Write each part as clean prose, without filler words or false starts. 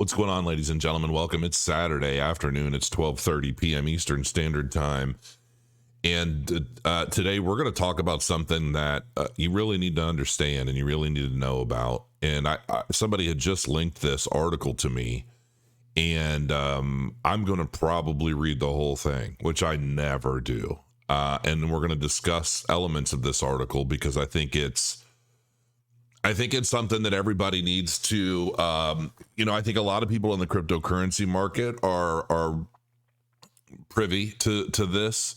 What's going on, ladies and gentlemen? Welcome. It's Saturday afternoon. It's 12:30 p.m. Eastern Standard Time. And today we're going to talk about something that you really need to understand and you really need to know about. And somebody had just linked this article to me, and I'm going to probably read the whole thing, which I never do. And we're going to discuss elements of this article because I think it's something that everybody needs to, I think a lot of people in the cryptocurrency market are privy to this,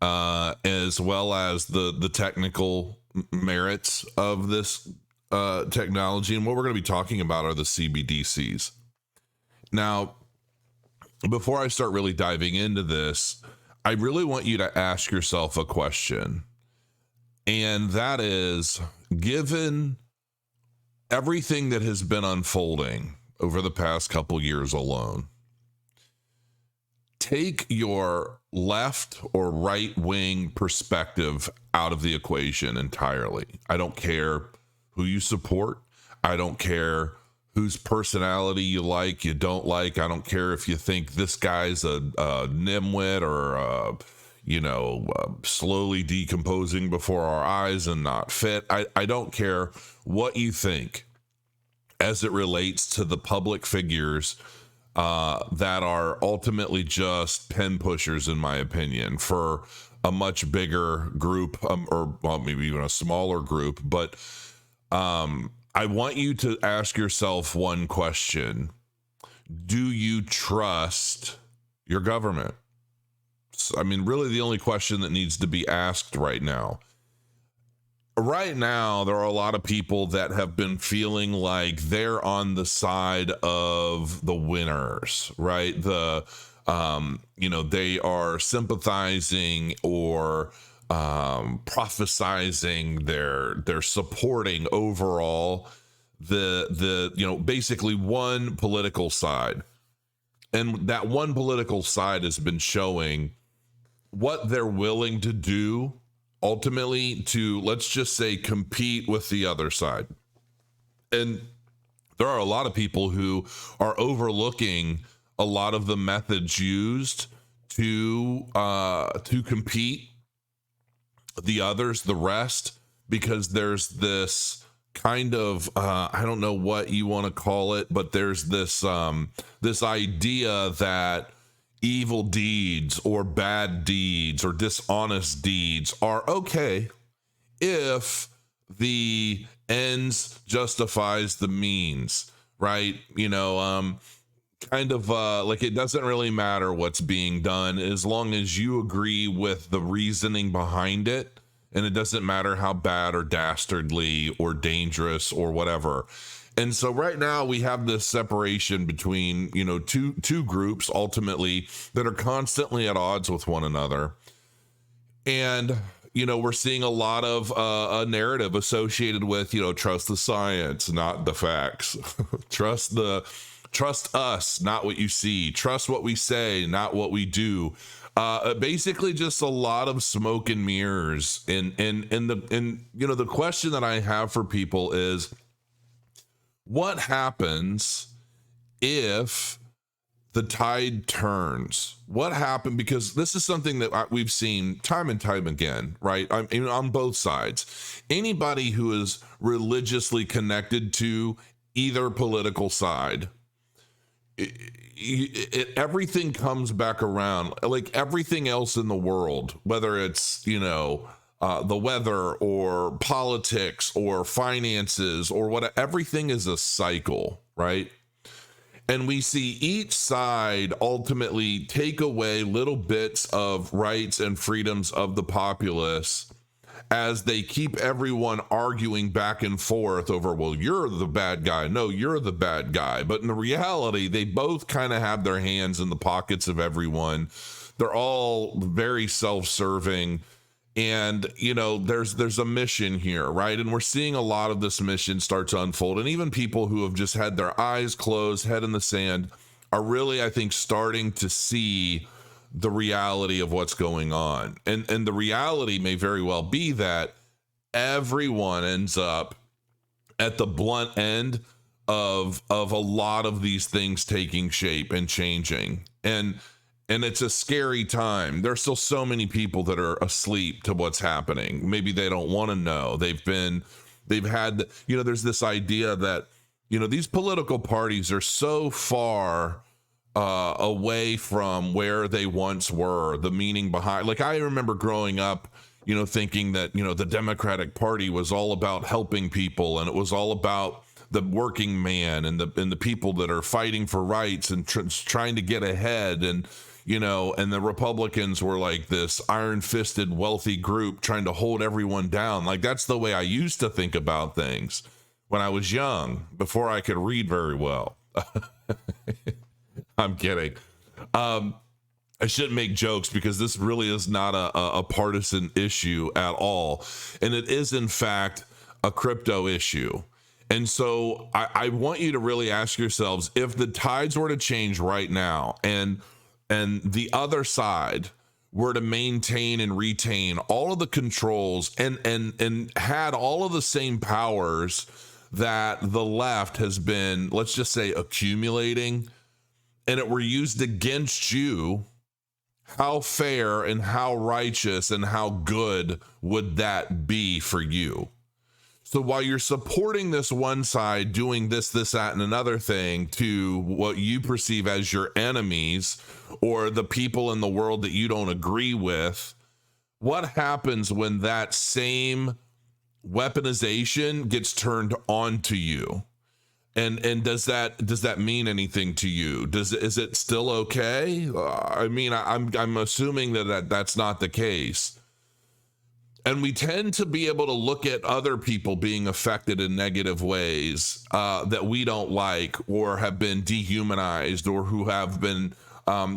as well as the technical merits of this technology. And what we're going to be talking about are the CBDCs. Now, before I start really diving into this, I really want you to ask yourself a question. And that is, given everything that has been unfolding over the past couple years alone, take your left or right wing perspective out of the equation entirely. I don't care who you support. I don't care whose personality you like, you don't like. I don't care if you think this guy's a nimwit or slowly decomposing before our eyes and not fit. I don't care what you think as it relates to the public figures that are ultimately just pen pushers, in my opinion, for a much bigger group, or maybe even a smaller group. But I want you to ask yourself one question. Do you trust your government? I mean, really the only question that needs to be asked right now. Right now, there are a lot of people that have been feeling like they're on the side of the winners, right? They are sympathizing or prophesizing, they're supporting overall basically one political side. And that one political side has been showing what they're willing to do ultimately to, let's just say, compete with the other side. And there are a lot of people who are overlooking a lot of the methods used to compete the rest, because there's this kind of I don't know what you want to call it, but there's this idea that evil deeds or bad deeds or dishonest deeds are okay if the ends justifies the means, right? Like it doesn't really matter what's being done as long as you agree with the reasoning behind it, and it doesn't matter how bad or dastardly or dangerous or whatever. And so right now we have this separation between, two groups ultimately that are constantly at odds with one another. And, we're seeing a lot of a narrative associated with, trust the science, not the facts. Trust us, not what you see. Trust what we say, not what we do. Basically just a lot of smoke and mirrors. And the question that I have for people is, what happens if the tide turns? What happened? Because this is something that we've seen time and time again, right? I mean, on both sides. Anybody who is religiously connected to either political side, everything comes back around. Like everything else in the world, whether it's, the weather or politics or finances or what, everything is a cycle, right? And we see each side ultimately take away little bits of rights and freedoms of the populace as they keep everyone arguing back and forth over, well, you're the bad guy. No, you're the bad guy. But in the reality, they both kind of have their hands in the pockets of everyone. They're all very self-serving. And, there's a mission here, right? And we're seeing a lot of this mission start to unfold. And even people who have just had their eyes closed, head in the sand, are really, I think, starting to see the reality of what's going on. And the reality may very well be that everyone ends up at the blunt end of a lot of these things taking shape and changing. And it's a scary time. There's still so many people that are asleep to what's happening. Maybe they don't want to know. They've had, there's this idea that, these political parties are so far away from where they once were, the meaning behind. Like, I remember growing up, thinking that, the Democratic Party was all about helping people, and it was all about the working man and the people that are fighting for rights and trying to get ahead. And, and the Republicans were like this iron-fisted, wealthy group trying to hold everyone down. Like, that's the way I used to think about things when I was young, before I could read very well. I'm kidding. I shouldn't make jokes, because this really is not a partisan issue at all. And it is, in fact, a crypto issue. And so I want you to really ask yourselves, if the tides were to change right now, and the other side were to maintain and retain all of the controls and had all of the same powers that the left has been, let's just say, accumulating, and it were used against you, how fair and how righteous and how good would that be for you? So while you're supporting this one side doing this, that, and another thing to what you perceive as your enemies or the people in the world that you don't agree with, what happens when that same weaponization gets turned onto you? And does that mean anything to you? Is it still okay? I'm assuming that's not the case. And we tend to be able to look at other people being affected in negative ways that we don't like, or have been dehumanized, or who have been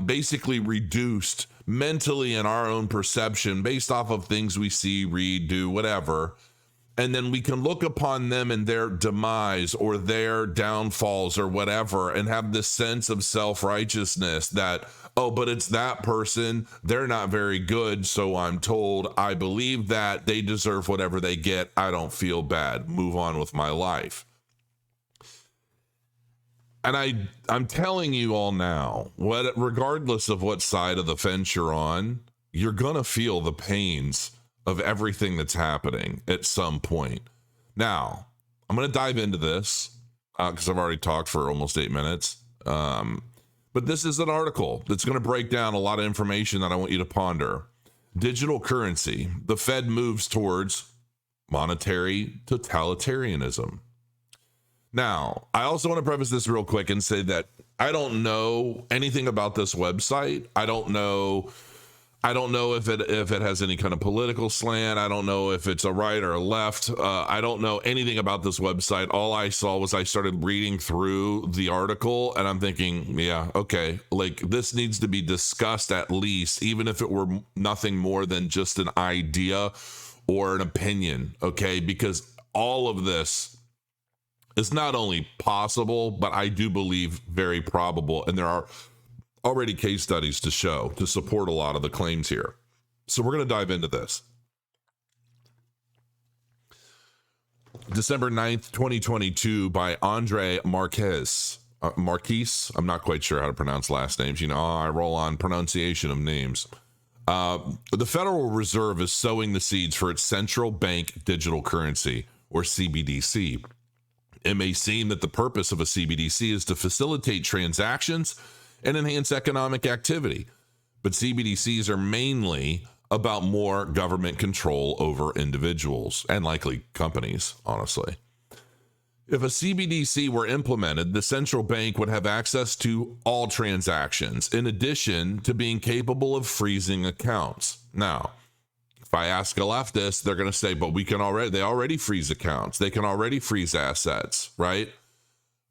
basically reduced mentally in our own perception based off of things we see, read, do, whatever. And then we can look upon them and their demise or their downfalls or whatever, and have this sense of self-righteousness that, oh, but it's that person, they're not very good, so I'm told, I believe that they deserve whatever they get, I don't feel bad, move on with my life. And I'm telling you all now, regardless of what side of the fence you're on, you're gonna feel the pains of everything that's happening at some point. Now, I'm going to dive into this because I've already talked for almost 8 minutes. But this is an article that's going to break down a lot of information that I want you to ponder. Digital currency. The Fed moves towards monetary totalitarianism. Now, I also want to preface this real quick and say that I don't know anything about this website. I don't know if it has any kind of political slant. I don't know if it's a right or a left. I don't know anything about this website. All I saw was I started reading through the article, and I'm thinking, yeah, okay, like, this needs to be discussed at least, even if it were nothing more than just an idea or an opinion, okay? Because all of this is not only possible, but I do believe very probable, and there are already case studies to support a lot of the claims here. So we're going to dive into this. December 9th, 2022 by Andre Marquez. Marquise, I'm not quite sure how to pronounce last names. I roll on pronunciation of names. The Federal Reserve is sowing the seeds for its central bank digital currency, or CBDC. It may seem that the purpose of a CBDC is to facilitate transactions and enhance economic activity, but CBDCs are mainly about more government control over individuals and likely companies, honestly. If a CBDC were implemented, the central bank would have access to all transactions, in addition to being capable of freezing accounts. Now, if I ask a leftist, they're going to say, but they already freeze accounts. They can already freeze assets, right?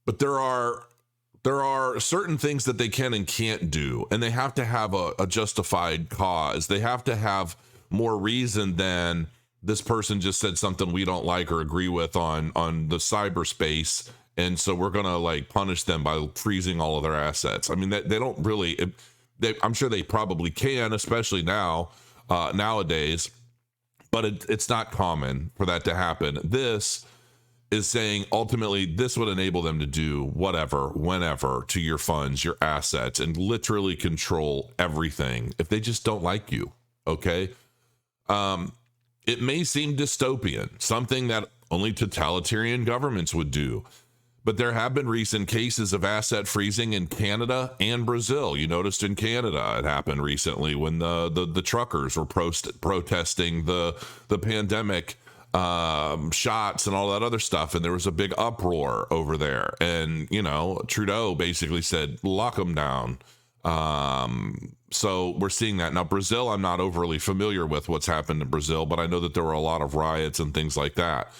But there are certain things that they can and can't do, and they have to have a justified cause. They have to have more reason than this person just said something we don't like or agree with on the cyberspace, and so we're going to punish them by freezing all of their assets. I mean, they don't really, I'm sure they probably can, especially nowadays, but it's not common for that to happen. This is saying ultimately this would enable them to do whatever, whenever to your funds, your assets, and literally control everything if they just don't like you. Okay. It may seem dystopian, something that only totalitarian governments would do. But there have been recent cases of asset freezing in Canada and Brazil. You noticed in Canada it happened recently when the truckers were protesting the pandemic shots and all that other stuff, and there was a big uproar over there. And Trudeau basically said, lock them down. So we're seeing that now. Brazil, I'm not overly familiar with what's happened in Brazil, but I know that there were a lot of riots and things like that.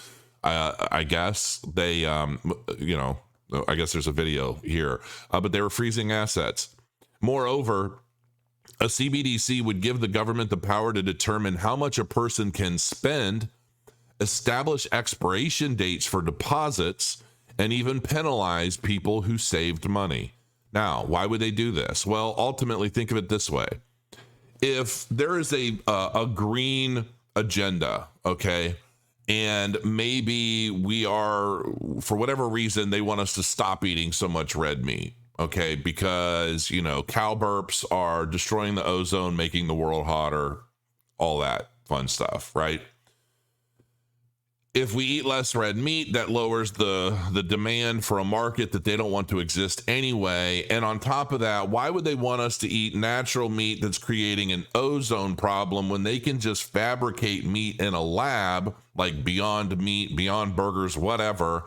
I guess they, I guess there's a video here, but they were freezing assets. Moreover, a CBDC would give the government the power to determine how much a person can spend, establish expiration dates for deposits, and even penalize people who saved money. Now, why would they do this? Well, ultimately, think of it this way. If there is a green agenda, okay, and maybe we are, for whatever reason, they want us to stop eating so much red meat, okay, because, cow burps are destroying the ozone, making the world hotter, all that fun stuff, right? If we eat less red meat, that lowers the demand for a market that they don't want to exist anyway. And on top of that, why would they want us to eat natural meat that's creating an ozone problem when they can just fabricate meat in a lab, like Beyond Meat, Beyond Burgers, whatever,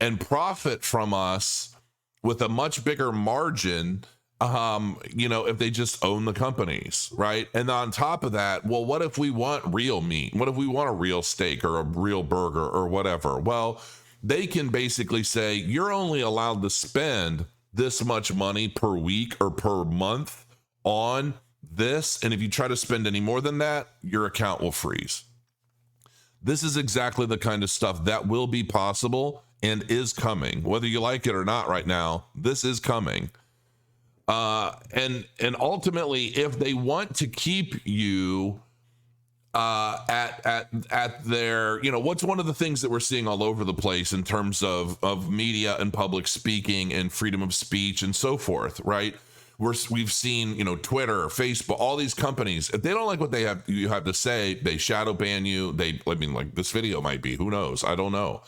and profit from us with a much bigger margin, if they just own the companies, right? And on top of that, well, what if we want real meat? What if we want a real steak or a real burger or whatever? Well, they can basically say, you're only allowed to spend this much money per week or per month on this. And if you try to spend any more than that, your account will freeze. This is exactly the kind of stuff that will be possible and is coming. Whether you like it or not right now, this is coming. And ultimately, if they want to keep you at their, what's one of the things that we're seeing all over the place in terms of media and public speaking and freedom of speech and so forth, right? We've seen, Twitter, Facebook, all these companies, if they don't like what you have to say, they shadow ban you. Like this video might be, who knows? I don't know.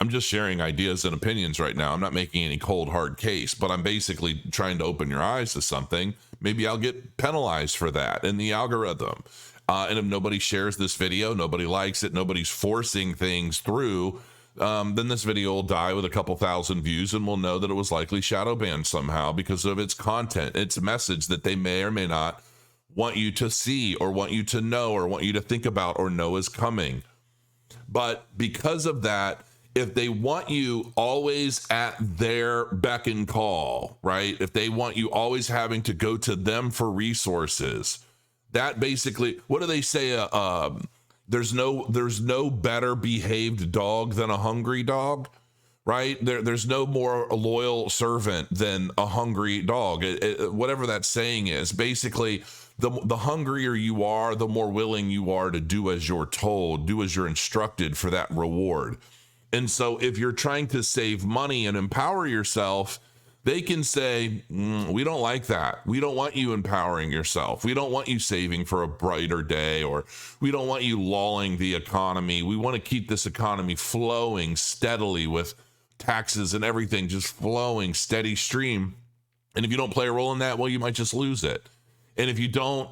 I'm just sharing ideas and opinions right now. I'm not making any cold, hard case, but I'm basically trying to open your eyes to something. Maybe I'll get penalized for that in the algorithm. And if nobody shares this video, nobody likes it, nobody's forcing things through, then this video will die with a couple thousand views, and we'll know that it was likely shadow banned somehow because of its content, its message that they may or may not want you to see or want you to know or want you to think about or know is coming. But because of that, if they want you always at their beck and call, right? If they want you always having to go to them for resources, that basically, what do they say? There's no better behaved dog than a hungry dog, right? There's no more loyal servant than a hungry dog. Whatever that saying is, basically, the hungrier you are, the more willing you are to do as you're told, do as you're instructed for that reward. And so if you're trying to save money and empower yourself, they can say, we don't like that. We don't want you empowering yourself. We don't want you saving for a brighter day, or we don't want you lulling the economy. We want to keep this economy flowing steadily with taxes and everything just flowing steady stream. And if you don't play a role in that, well, you might just lose it. And if you don't,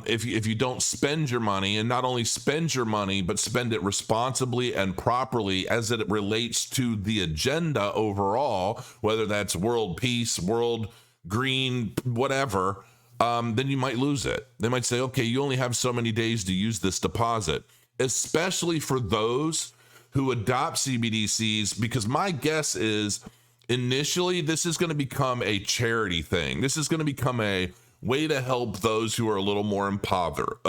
if you don't spend your money, and not only spend your money, but spend it responsibly and properly as it relates to the agenda overall, whether that's world peace, world green, whatever, then you might lose it. They might say, okay, you only have so many days to use this deposit, especially for those who adopt CBDCs, because my guess is initially this is going to become a charity thing. This is going to become a way to help those who are a little more impoverished,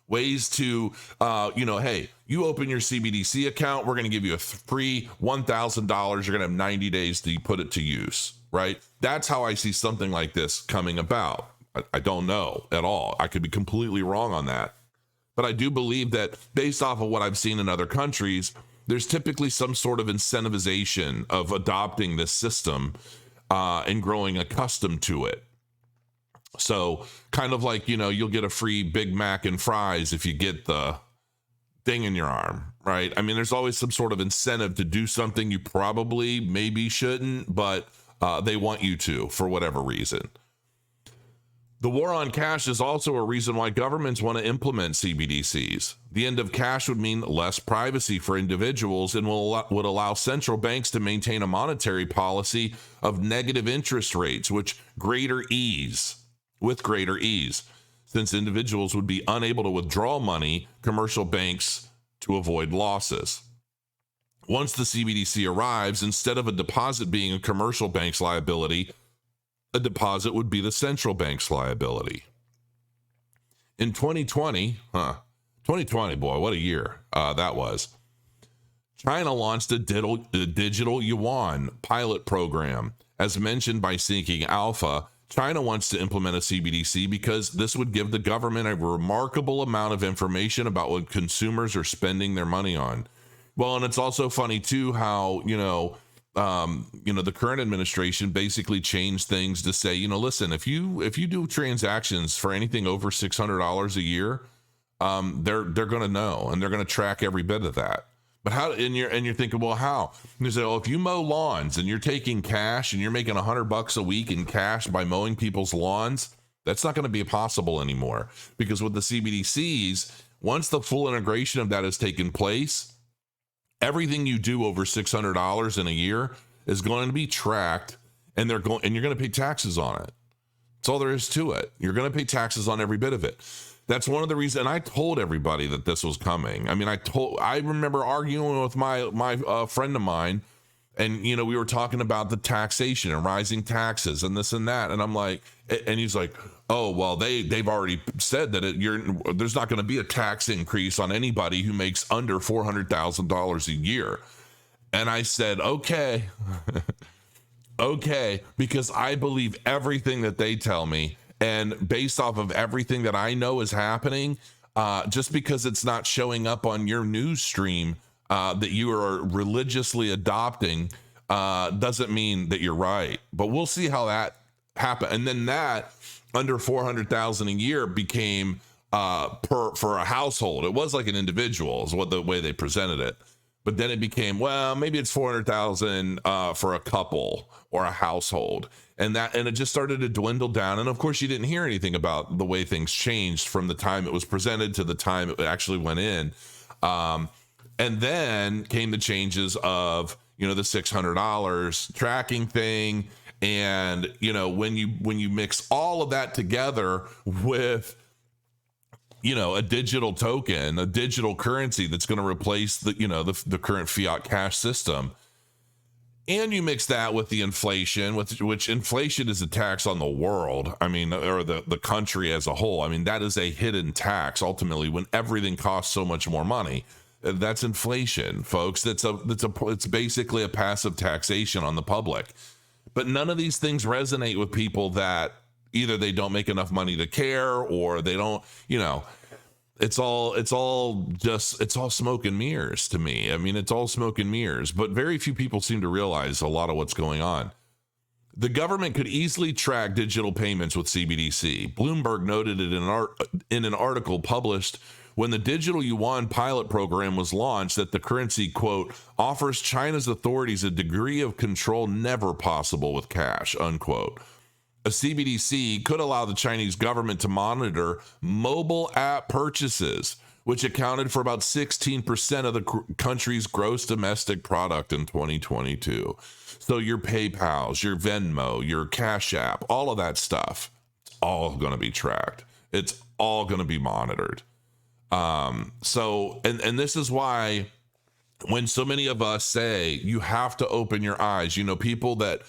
ways to, hey, you open your CBDC account, we're going to give you a free $1,000. You're going to have 90 days to put it to use, right? That's how I see something like this coming about. I don't know at all. I could be completely wrong on that. But I do believe that based off of what I've seen in other countries, there's typically some sort of incentivization of adopting this system and growing accustomed to it. So kind of like, you'll get a free Big Mac and fries if you get the thing in your arm, right? I mean, there's always some sort of incentive to do something you probably maybe shouldn't, but they want you to for whatever reason. The war on cash is also a reason why governments want to implement CBDCs. The end of cash would mean less privacy for individuals and would allow central banks to maintain a monetary policy of negative interest rates, with greater ease, since individuals would be unable to withdraw money, commercial banks to avoid losses. Once the CBDC arrives, instead of a deposit being a commercial bank's liability, a deposit would be the central bank's liability. In 2020, boy, what a year that was. China launched a digital yuan pilot program. As mentioned by Seeking Alpha, China wants to implement a CBDC because this would give the government a remarkable amount of information about what consumers are spending their money on. Well, and it's also funny too how, the current administration basically changed things to say, listen, if you do transactions for anything over $600 a year, they're going to know, and they're going to track every bit of that. But how? And you're thinking, well, how? And you say, well, if you mow lawns and you're taking cash and you're making $100 a week in cash by mowing people's lawns, that's not going to be possible anymore, because with the CBDCs, once the full integration of that has taken place, everything you do over $600 in a year is going to be tracked, and you're going to pay taxes on it. That's all there is to it. You're going to pay taxes on every bit of it. That's one of the reasons. And I told everybody that this was coming. I mean, I remember arguing with my friend of mine, and we were talking about the taxation and rising taxes and this and that, and I'm like, and he's like, oh well, they've already said that there's not going to be a tax increase on anybody who makes under $400,000 a year. And I said, okay, okay, because I believe everything that they tell me. And based off of everything that I know is happening, just because it's not showing up on your news stream that you are religiously adopting doesn't mean that you're right. But we'll see how that happens. And then that under $400,000 a year became for a household. It was like an individual is what the way they presented it. But then it became, well, maybe it's 400,000 for a couple or a household. And it just started to dwindle down. And of course, you didn't hear anything about the way things changed from the time it was presented to the time it actually went in. And then came the changes of, the $600 tracking thing. And, when you mix all of that together with, a digital token, a digital currency that's going to replace the current fiat cash system. And you mix that with the inflation, which inflation is a tax on the world. I mean, or the country as a whole. I mean, that is a hidden tax ultimately when everything costs so much more money. That's inflation, folks. It's basically a passive taxation on the public. But none of these things resonate with people that either they don't make enough money to care, or they don't, it's all smoke and mirrors to me. I mean, it's all smoke and mirrors, but very few people seem to realize a lot of what's going on. The government could easily track digital payments with CBDC. Bloomberg noted it in an article published when the digital yuan pilot program was launched that the currency, quote, offers China's authorities a degree of control never possible with cash, unquote. A CBDC could allow the Chinese government to monitor mobile app purchases, which accounted for about 16% of the country's gross domestic product in 2022. So your PayPals, your Venmo, your Cash App, all of that stuff, it's all going to be tracked. It's all going to be monitored. And this is why when so many of us say you have to open your eyes, people that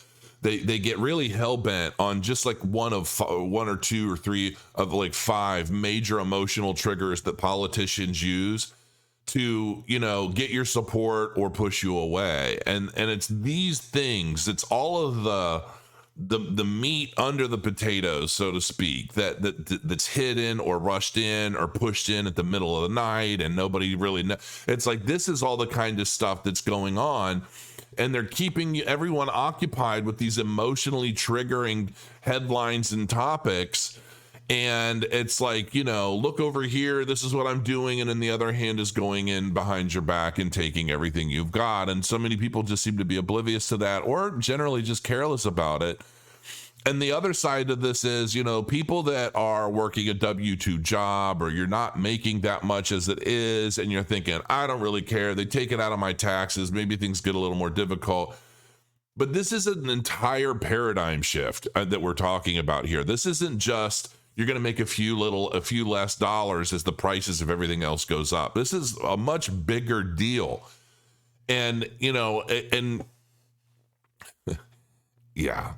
they get really hell-bent on just like one or two or three of like five major emotional triggers that politicians use to, get your support or push you away. And it's these things, it's all of the meat under the potatoes, so to speak, that's hidden or rushed in or pushed in at the middle of the night and nobody really knows. It's like, this is all the kind of stuff that's going on, and they're keeping everyone occupied with these emotionally triggering headlines and topics. And it's like, look over here, this is what I'm doing, and then the other hand is going in behind your back and taking everything you've got. And so many people just seem to be oblivious to that, or generally just careless about it. And the other side of this is, people that are working a W-2 job, or you're not making that much as it is, and you're thinking, I don't really care, they take it out of my taxes, maybe things get a little more difficult. But this is an entire paradigm shift that we're talking about here. This isn't just you're going to make a few less dollars as the prices of everything else goes up. This is a much bigger deal. And, yeah,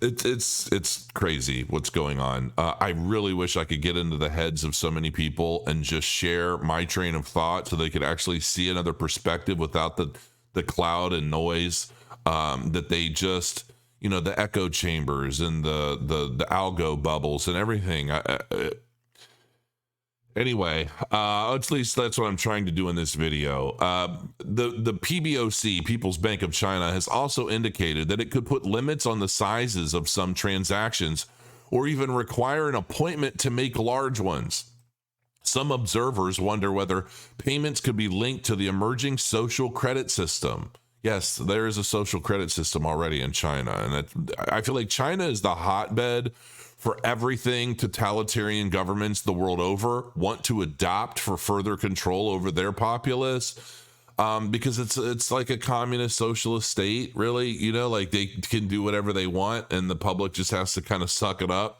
it's crazy what's going on. I really wish I could get into the heads of so many people and just share my train of thought so they could actually see another perspective without the cloud and noise that they just, the echo chambers and the algo bubbles and everything. Anyway, at least that's what I'm trying to do in this video. The PBOC, People's Bank of China, has also indicated that it could put limits on the sizes of some transactions or even require an appointment to make large ones. Some observers wonder whether payments could be linked to the emerging social credit system. Yes, there is a social credit system already in China, and I feel like China is the hotbed for everything totalitarian governments the world over want to adopt for further control over their populace, because it's like a communist socialist state, really. Like they can do whatever they want, and the public just has to kind of suck it up.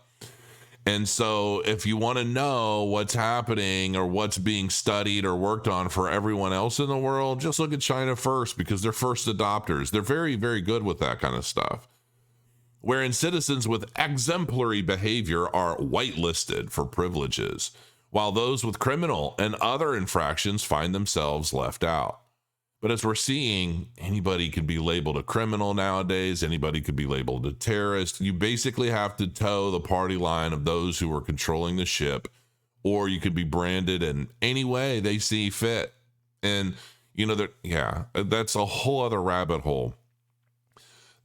And so if you want to know what's happening or what's being studied or worked on for everyone else in the world, just look at China first, because they're first adopters. They're very, very good with that kind of stuff. Wherein citizens with exemplary behavior are whitelisted for privileges, while those with criminal and other infractions find themselves left out. But as we're seeing, anybody could be labeled a criminal nowadays. Anybody could be labeled a terrorist. You basically have to toe the party line of those who are controlling the ship, or you could be branded in any way they see fit. And, that's a whole other rabbit hole.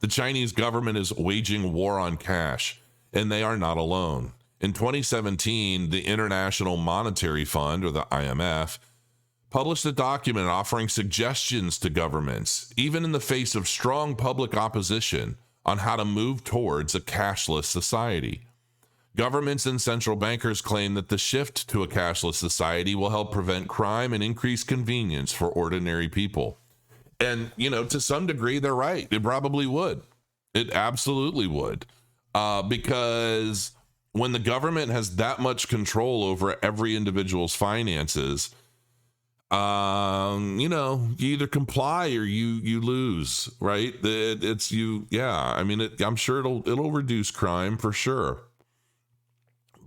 The Chinese government is waging war on cash, and they are not alone. In 2017, the International Monetary Fund, or the IMF, published a document offering suggestions to governments, even in the face of strong public opposition, on how to move towards a cashless society. Governments and central bankers claim that the shift to a cashless society will help prevent crime and increase convenience for ordinary people. And, to some degree, they're right. It probably would. It absolutely would. Because when the government has that much control over every individual's finances, you either comply or you lose, right? It's you. Yeah. I mean, I'm sure it'll reduce crime for sure.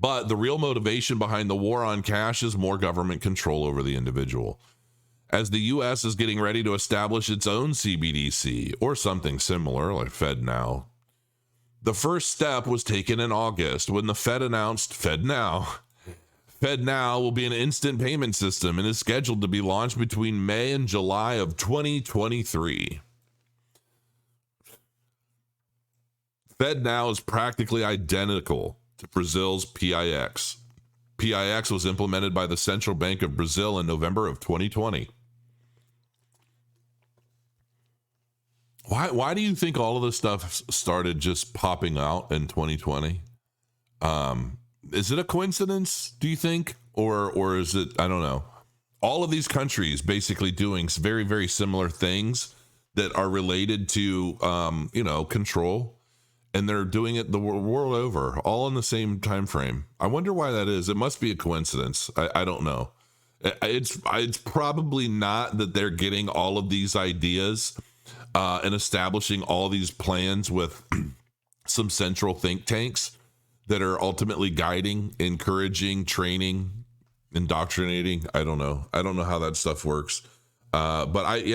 But the real motivation behind the war on cash is more government control over the individual. As the U.S. is getting ready to establish its own CBDC or something similar like FedNow, the first step was taken in August when the Fed announced FedNow. FedNow will be an instant payment system and is scheduled to be launched between May and July of 2023. FedNow is practically identical to Brazil's PIX. PIX was implemented by the Central Bank of Brazil in November of 2020. Why do you think all of this stuff started just popping out in 2020? Is it a coincidence, do you think? Or is it, I don't know. All of these countries basically doing very, very similar things that are related to, control. And they're doing it the world over, all in the same time frame. I wonder why that is. It must be a coincidence. I don't know. It's probably not that they're getting all of these ideas and establishing all these plans with some central think tanks that are ultimately guiding, encouraging, training, indoctrinating. I don't know. I don't know how that stuff works. Yeah,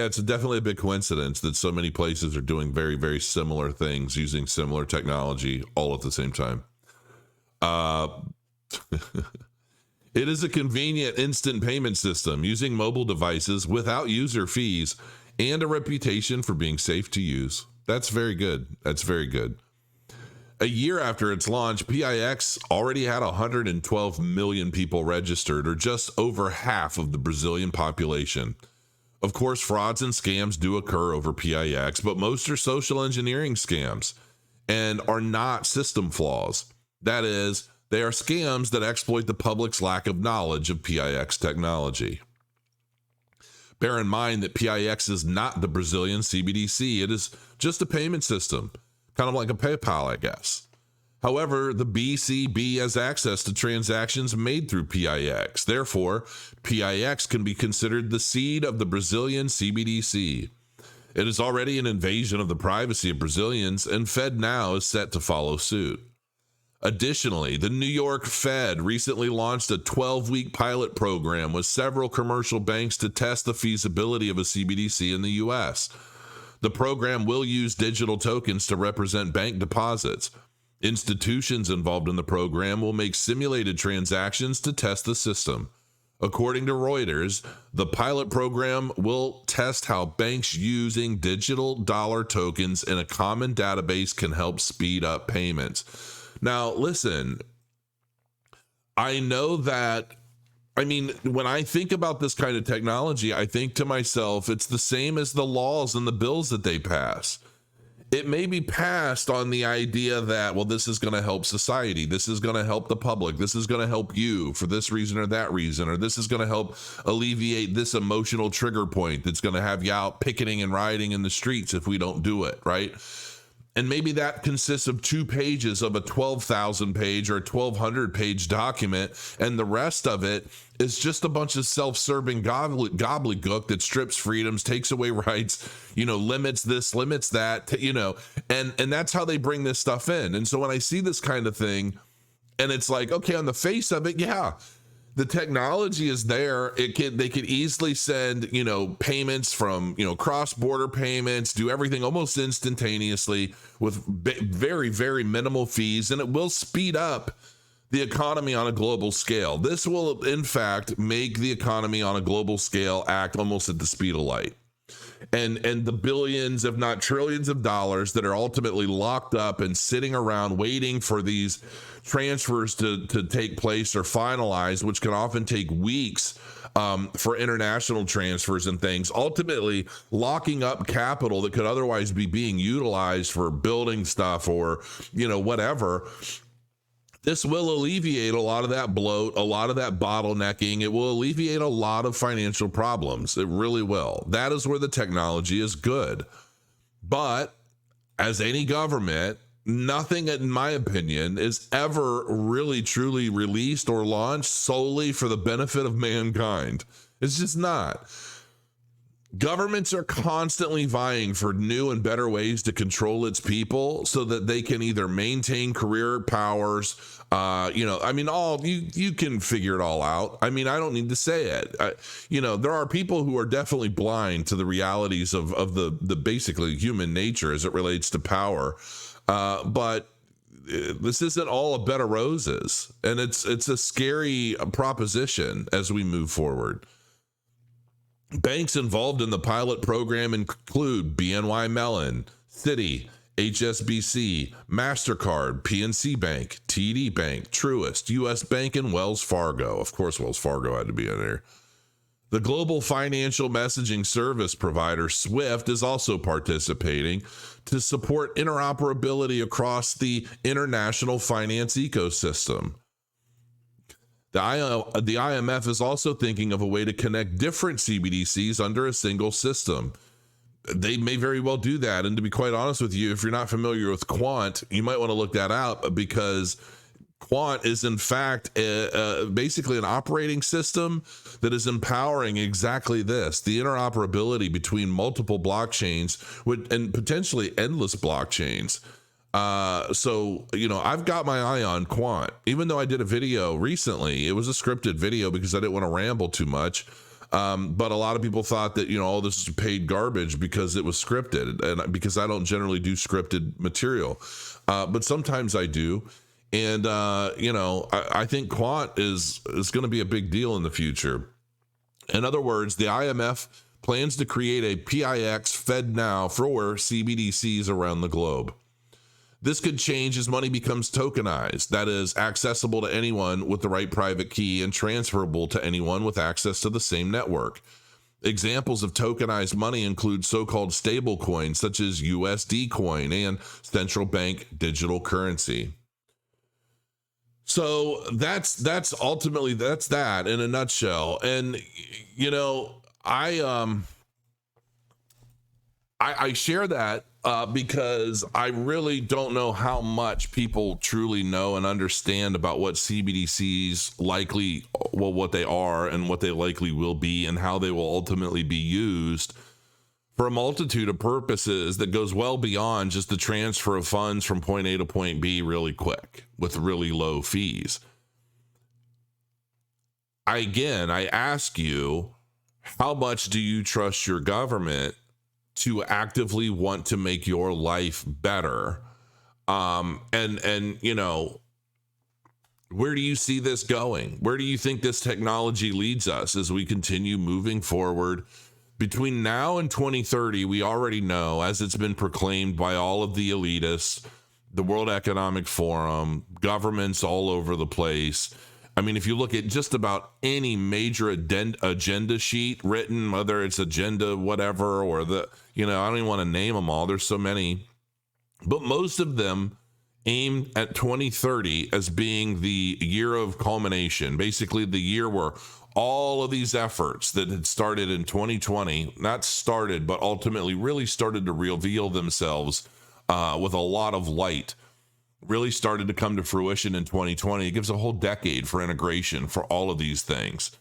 it's definitely a big coincidence that so many places are doing very, very similar things using similar technology all at the same time. Uh, it is a convenient instant payment system using mobile devices without user fees and a reputation for being safe to use. That's very good. That's very good. A year after its launch, PIX already had 112 million people registered, or just over half of the Brazilian population. Of course, frauds and scams do occur over PIX, but most are social engineering scams and are not system flaws. That is, they are scams that exploit the public's lack of knowledge of PIX technology. Bear in mind that PIX is not the Brazilian CBDC. It is just a payment system, kind of like a PayPal, I guess. However, the BCB has access to transactions made through PIX. Therefore, PIX can be considered the seed of the Brazilian CBDC. It is already an invasion of the privacy of Brazilians, and FedNow is set to follow suit. Additionally, the New York Fed recently launched a 12-week pilot program with several commercial banks to test the feasibility of a CBDC in the U.S. The program will use digital tokens to represent bank deposits. Institutions involved in the program will make simulated transactions to test the system. According to Reuters, the pilot program will test how banks using digital dollar tokens in a common database can help speed up payments. Now, listen, I know that, when I think about this kind of technology, I think to myself, it's the same as the laws and the bills that they pass. It may be passed on the idea that, well, this is going to help society. This is going to help the public. This is going to help you for this reason or that reason, or this is going to help alleviate this emotional trigger point that's going to have you out picketing and rioting in the streets if we don't do it, right? And maybe that consists of 2 pages of a 12,000 page or 1,200 page document, and the rest of it is just a bunch of self-serving gobbledygook that strips freedoms, takes away rights, limits this, limits that, and that's how they bring this stuff in. And so when I see this kind of thing, and it's like, okay, on the face of it, yeah, the technology is there. They could easily send, payments from, cross-border payments, do everything almost instantaneously with very, very minimal fees, and it will speed up the economy on a global scale. This will, in fact, make the economy on a global scale act almost at the speed of light. And the billions, if not trillions of dollars that are ultimately locked up and sitting around waiting for these transfers to take place or finalized, which can often take weeks for international transfers and things, ultimately locking up capital that could otherwise be being utilized for building stuff or, whatever. This will alleviate a lot of that bloat, a lot of that bottlenecking. It will alleviate a lot of financial problems. It really will. That is where the technology is good. But as any government, nothing, in my opinion, is ever really truly released or launched solely for the benefit of mankind. It's just not. Governments are constantly vying for new and better ways to control its people so that they can either maintain career powers. You can figure it all out. I don't need to say it. There are people who are definitely blind to the realities of the basically human nature as it relates to power. But this isn't all a bed of roses, and it's a scary proposition as we move forward. Banks involved in the pilot program include BNY Mellon, Citi, HSBC, MasterCard, PNC Bank, TD Bank, Truist, US Bank, and Wells Fargo. Of course, Wells Fargo had to be in there. The global financial messaging service provider SWIFT is also participating to support interoperability across the international finance ecosystem. The IMF is also thinking of a way to connect different CBDCs under a single system. They may very well do that. And to be quite honest with you, if you're not familiar with Quant, you might want to look that up, because Quant is in fact basically an operating system that is empowering exactly this, the interoperability between multiple blockchains and potentially endless blockchains. I've got my eye on Quant. Even though I did a video recently, it was a scripted video because I didn't want to ramble too much. But a lot of people thought that, all this is paid garbage because it was scripted, and because I don't generally do scripted material. But sometimes I do. And, I think quant is going to be a big deal in the future. In other words, the IMF plans to create a PIX FedNow for CBDCs around the globe. This could change as money becomes tokenized, that is, accessible to anyone with the right private key and transferable to anyone with access to the same network. Examples of tokenized money include so-called stable coins such as USD coin and central bank digital currency. So that's ultimately that in a nutshell. And I share that because I really don't know how much people truly know and understand about what CBDCs what they are and what they likely will be, and how they will ultimately be used for a multitude of purposes that goes well beyond just the transfer of funds from point A to point B really quick with really low fees. I ask you, how much do you trust your government to actively want to make your life better? And where do you see this going? Where do you think this technology leads us as we continue moving forward? Between now and 2030, we already know, as it's been proclaimed by all of the elitists, the World Economic Forum, governments all over the place. I mean, if you look at just about any major agenda sheet written, whether it's agenda, whatever, or I don't even want to name them all. There's so many, but most of them aim at 2030 as being the year of culmination, basically the year where all of these efforts that had started in 2020, not started, but ultimately really started to reveal themselves with a lot of light, really started to come to fruition in 2020. It gives a whole decade for integration for all of these things.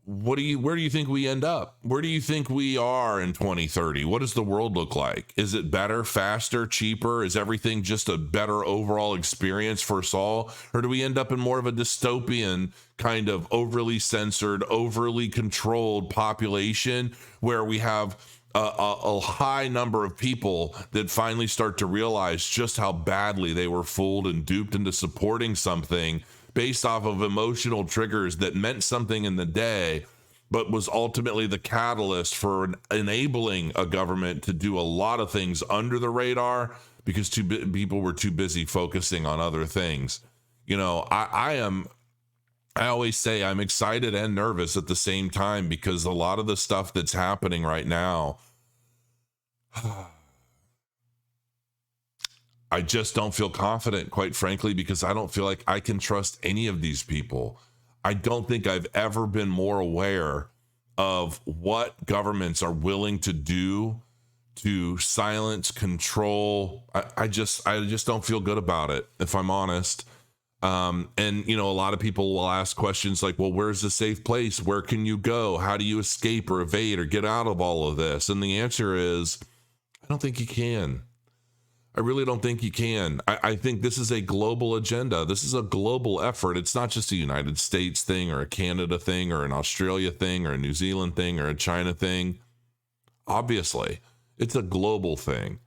Where do you think we end up? Where do you think we are in 2030? What does the world look like? Is it better, faster, cheaper? Is everything just a better overall experience for us all? Or do we end up in more of a dystopian kind of overly censored, overly controlled population where we have a high number of people that finally start to realize just how badly they were fooled and duped into supporting something based off of emotional triggers that meant something in the day, but was ultimately the catalyst for enabling a government to do a lot of things under the radar because people were too busy focusing on other things. I always say I'm excited and nervous at the same time, because a lot of the stuff that's happening right now, I just don't feel confident, quite frankly, because I don't feel like I can trust any of these people. I don't think I've ever been more aware of what governments are willing to do to silence, control. I just don't feel good about it, if I'm honest. And a lot of people will ask questions like, well, where's the safe place? Where can you go? How do you escape or evade or get out of all of this? And the answer is, I don't think you can. I really don't think you can. I think this is a global agenda. This is a global effort. It's not just a United States thing or a Canada thing or an Australia thing or a New Zealand thing or a China thing. Obviously, it's a global thing.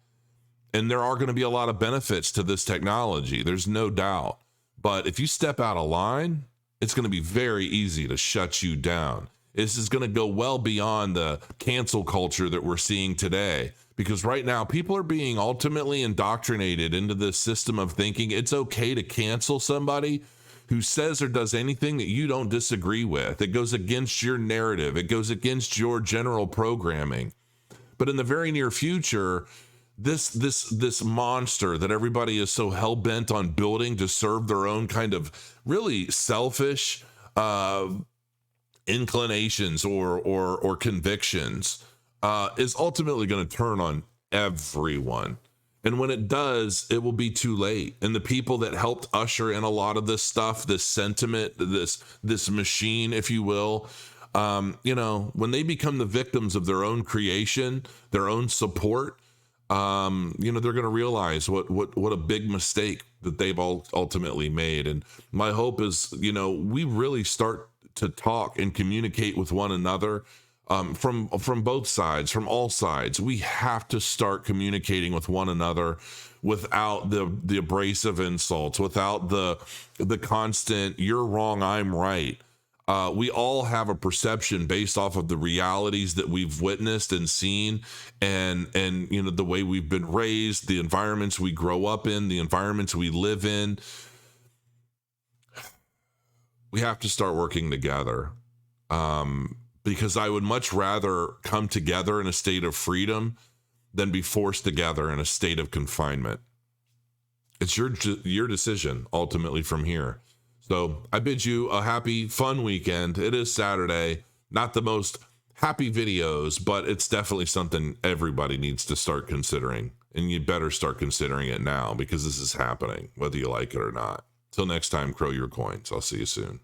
And there are going to be a lot of benefits to this technology. There's no doubt. But if you step out of line, it's going to be very easy to shut you down. This is going to go well beyond the cancel culture that we're seeing today. Because right now, people are being ultimately indoctrinated into this system of thinking it's okay to cancel somebody who says or does anything that you don't disagree with. It goes against your narrative. It goes against your general programming. But in the very near future, this monster that everybody is so hell-bent on building to serve their own kind of really selfish inclinations or convictions is ultimately going to turn on everyone. And when it does, it will be too late. And the people that helped usher in a lot of this stuff, this sentiment, this machine, if you will, when they become the victims of their own creation, their own support, they're going to realize what a big mistake that they've all ultimately made. And my hope is, we really start to talk and communicate with one another, from both sides, from all sides. We have to start communicating with one another without the abrasive insults, without the constant "you're wrong, I'm right." We all have a perception based off of the realities that we've witnessed and seen, and you know, the way we've been raised, the environments we grow up in, the environments we live in. We have to start working together, because I would much rather come together in a state of freedom than be forced together in a state of confinement. It's your decision ultimately from here. So I bid you a happy, fun weekend. It is Saturday, not the most happy videos, but it's definitely something everybody needs to start considering. And you better start considering it now, because this is happening, whether you like it or not. Till next time, crow your coins. I'll see you soon.